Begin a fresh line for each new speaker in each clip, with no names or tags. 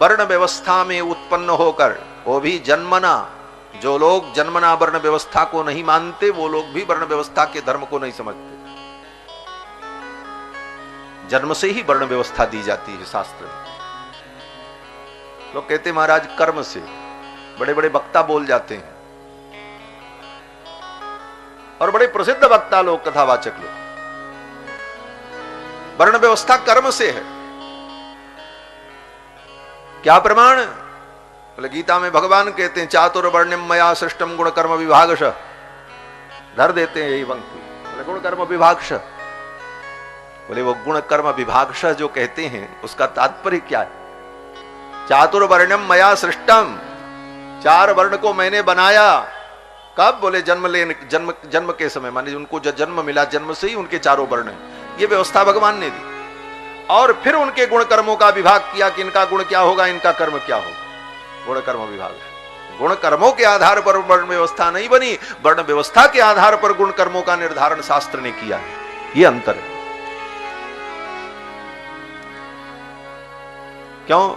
वर्ण व्यवस्था में उत्पन्न होकर, वो भी जन्मना, जो लोग जन्मना वर्ण व्यवस्था को नहीं मानते वो लोग भी वर्ण व्यवस्था के धर्म को नहीं समझते। जन्म से ही वर्ण व्यवस्था दी जाती है शास्त्र में। लोग कहते महाराज कर्म से, बड़े बड़े वक्ता बोल जाते हैं, और बड़े प्रसिद्ध वक्ता लोग, कथावाचक लोग, वर्ण व्यवस्था कर्म से है। क्या प्रमाण? बोले गीता में भगवान कहते हैं चातुर्वर्ण्यम मया सृष्टम गुण कर्म विभागशः, धर देते हैं यही पंक्ति। बोले गुण कर्म विभागशः, बोले वो गुण कर्म विभागशः जो कहते हैं उसका तात्पर्य क्या है? चातुर्वर्ण्यम मया सृष्टम, चार वर्ण को मैंने बनाया। कब? बोले जन्म के समय, माने उनको जो जन्म मिला, जन्म से ही उनके चारों वर्ण है, ये व्यवस्था भगवान ने दी। और फिर उनके गुण कर्मों का विभाग किया कि इनका गुण क्या होगा, इनका कर्म क्या होगा। गुण कर्म विभाग, गुण कर्मों के आधार पर वर्ण व्यवस्था नहीं बनी, वर्ण व्यवस्था के आधार पर गुण कर्मों का निर्धारण शास्त्र ने किया है। ये अंतर है। क्यों?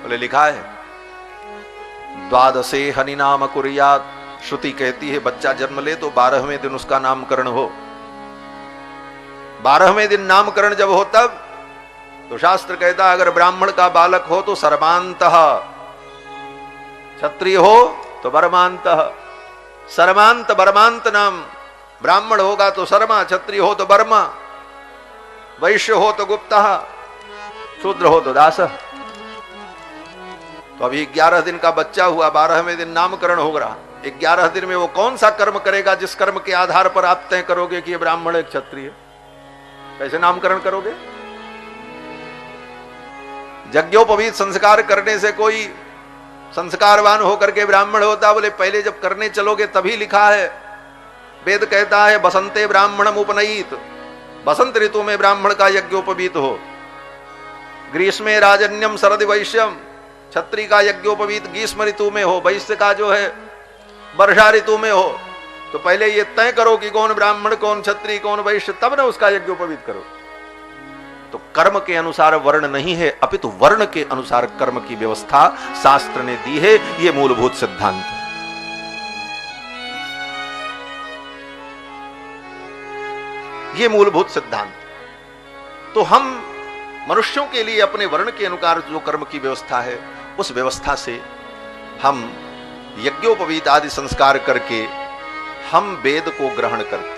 बोले लिखा है द्वादशे हनि नाम कुर्यात्, श्रुति कहती है बच्चा जन्म ले तो 12वें दिन उसका नामकरण हो। 12वें दिन नामकरण जब हो तब तो शास्त्र कहता अगर ब्राह्मण का बालक हो तो सर्वांतः, क्षत्रिय हो तो वर्मांतः, सर्वांत वर्मांत नाम। ब्राह्मण होगा तो शर्मा, क्षत्रिय हो तो वर्मा, वैश्य हो तो गुप्तः, शूद्र हो तो दासः। तो अभी 11 दिन का बच्चा हुआ, 12वें दिन नामकरण हो रहा। 11 दिन में वो कौन सा कर्म करेगा जिस कर्म के आधार पर आप तय करोगे कि ये ब्राह्मण है क्षत्रिय? कैसे नामकरण करोगे? यज्ञोपवीत संस्कार करने से कोई संस्कारवान होकर के ब्राह्मण होता? बोले पहले जब करने चलोगे तभी लिखा है, वेद कहता है बसंते ब्राह्मणम उपनयित, बसंत ऋतु में ब्राह्मण का यज्ञोपवीत हो। ग्रीष्मे राजन्यम शरद वैश्यम, क्षत्रिय का यज्ञोपवीत ग्रीष्म ऋतु में हो, वैश्य का जो है वर्षा ऋतु में हो। तो पहले ये तय करो कि कौन ब्राह्मण, कौन क्षत्रिय, कौन वैश्य, तब ना उसका यज्ञोपवीत करो। तो कर्म के अनुसार वर्ण नहीं है, अपितु वर्ण के अनुसार कर्म की व्यवस्था शास्त्र ने दी है। यह मूलभूत सिद्धांत है। यह मूलभूत सिद्धांत। तो हम मनुष्यों के लिए अपने वर्ण के अनुसार जो कर्म की व्यवस्था है, उस व्यवस्था से हम यज्ञोपवीत आदि संस्कार करके हम वेद को ग्रहण करते